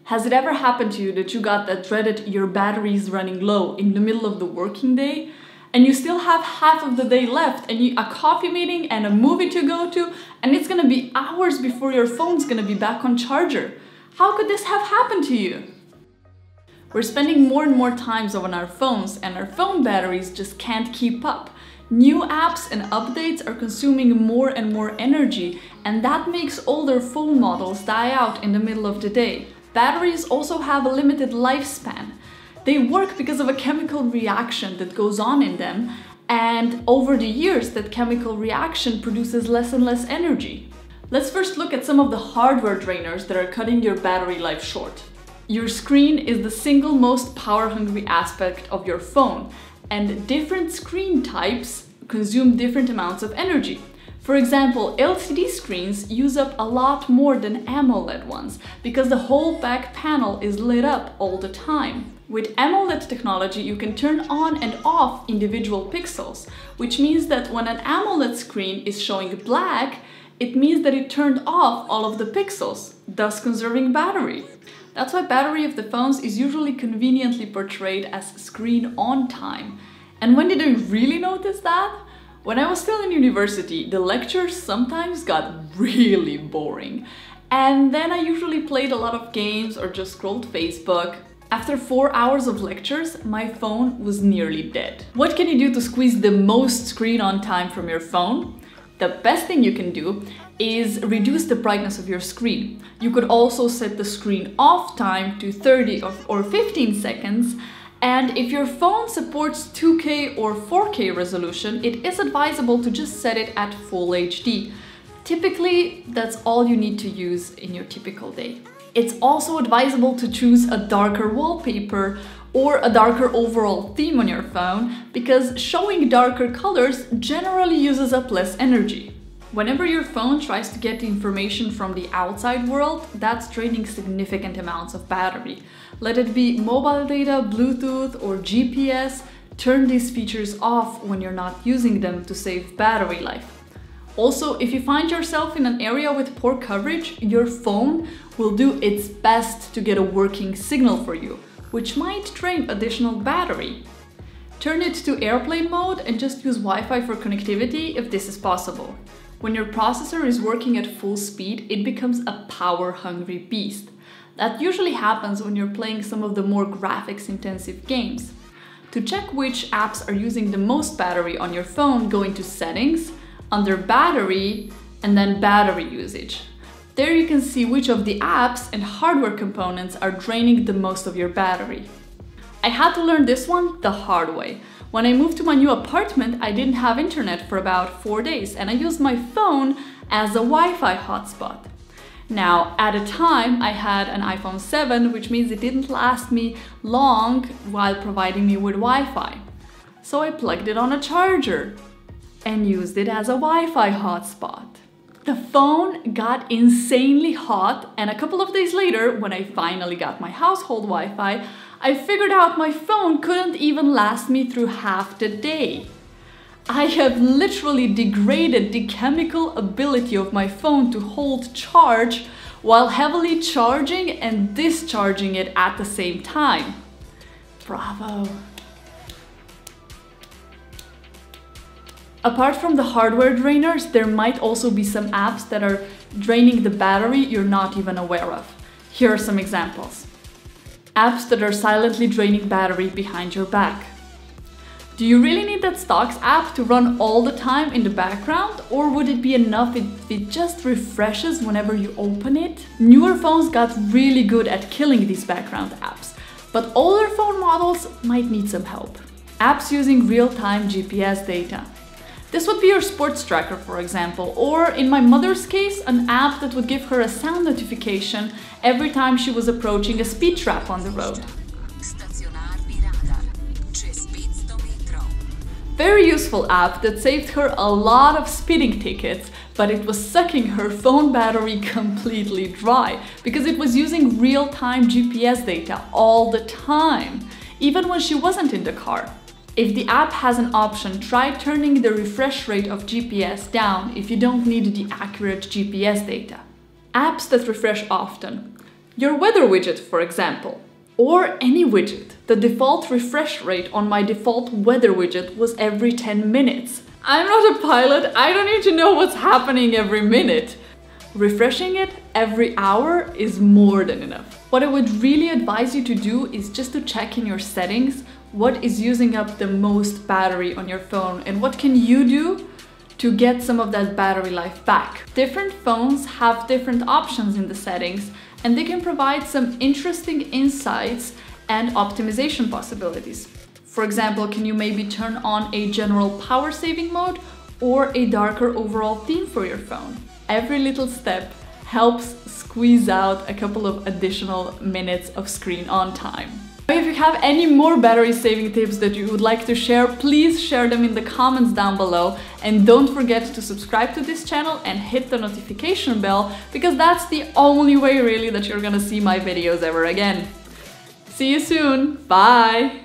Has it ever happened to you that you got that dreaded your battery is running low in the middle of the working day, and you still have half of the day left, and a coffee meeting and a movie to go to, and it's gonna be hours before your phone's gonna be back on charger? How could this have happened to you? We're spending more and more time on our phones, and our phone batteries just can't keep up. New apps and updates are consuming more and more energy, and that makes older phone models die out in the middle of the day. Batteries also have a limited lifespan. They work because of a chemical reaction that goes on in them, and over the years that chemical reaction produces less and less energy. Let's first look at some of the hardware drainers that are cutting your battery life short. Your screen is the single most power-hungry aspect of your phone, and different screen types consume different amounts of energy. For example, LCD screens use up a lot more than AMOLED ones because the whole back panel is lit up all the time. With AMOLED technology, you can turn on and off individual pixels, which means that when an AMOLED screen is showing black, it means that it turned off all of the pixels, thus conserving battery. That's why battery of the phones is usually conveniently portrayed as screen on time. And when did I really notice that? When I was still in university, the lectures sometimes got really boring. And then I usually played a lot of games or just scrolled Facebook. After 4 hours of lectures, my phone was nearly dead. What can you do to squeeze the most screen on time from your phone? The best thing you can do is reduce the brightness of your screen. You could also set the screen off time to 30 or 15 seconds. And if your phone supports 2K or 4K resolution, it is advisable to just set it at full HD. Typically, that's all you need to use in your typical day. It's also advisable to choose a darker wallpaper or a darker overall theme on your phone, because showing darker colors generally uses up less energy. Whenever your phone tries to get the information from the outside world, that's draining significant amounts of battery. Let it be mobile data, Bluetooth, or GPS, turn these features off when you're not using them to save battery life. Also, if you find yourself in an area with poor coverage, your phone will do its best to get a working signal for you, which might drain additional battery. Turn it to airplane mode and just use Wi-Fi for connectivity if this is possible. When your processor is working at full speed, it becomes a power-hungry beast. That usually happens when you're playing some of the more graphics-intensive games. To check which apps are using the most battery on your phone, go into Settings, under Battery, and then Battery Usage. There you can see which of the apps and hardware components are draining the most of your battery. I had to learn this one the hard way. When I moved to my new apartment, I didn't have internet for about 4 days, and I used my phone as a Wi-Fi hotspot. Now, at a time, I had an iPhone 7, which means it didn't last me long while providing me with Wi-Fi. So I plugged it on a charger and used it as a Wi-Fi hotspot. The phone got insanely hot, and a couple of days later, when I finally got my household Wi-Fi, I figured out my phone couldn't even last me through half the day. I have literally degraded the chemical ability of my phone to hold charge while heavily charging and discharging it at the same time. Bravo! Apart from the hardware drainers, there might also be some apps that are draining the battery you're not even aware of. Here are some examples. Apps that are silently draining battery behind your back. Do you really need that Stocks app to run all the time in the background, or would it be enough if it just refreshes whenever you open it? Newer phones got really good at killing these background apps, but older phone models might need some help. Apps using real-time GPS data. This would be your sports tracker, for example, or in my mother's case, an app that would give her a sound notification every time she was approaching a speed trap on the road. Very useful app that saved her a lot of speeding tickets, but it was sucking her phone battery completely dry because it was using real-time GPS data all the time, even when she wasn't in the car. If the app has an option, try turning the refresh rate of GPS down if you don't need the accurate GPS data. Apps that refresh often. Your weather widget, for example, or any widget. The default refresh rate on my default weather widget was every 10 minutes. I'm not a pilot, I don't need to know what's happening every minute. Refreshing it every hour is more than enough. What I would really advise you to do is just to check in your settings what is using up the most battery on your phone and what can you do to get some of that battery life back. Different phones have different options in the settings and they can provide some interesting insights and optimization possibilities. For example, can you maybe turn on a general power saving mode or a darker overall theme for your phone? Every little step helps squeeze out a couple of additional minutes of screen on time. If you have any more battery saving tips that you would like to share, please share them in the comments down below, and don't forget to subscribe to this channel and hit the notification bell, because that's the only way really that you're gonna see my videos ever again. See you soon, bye!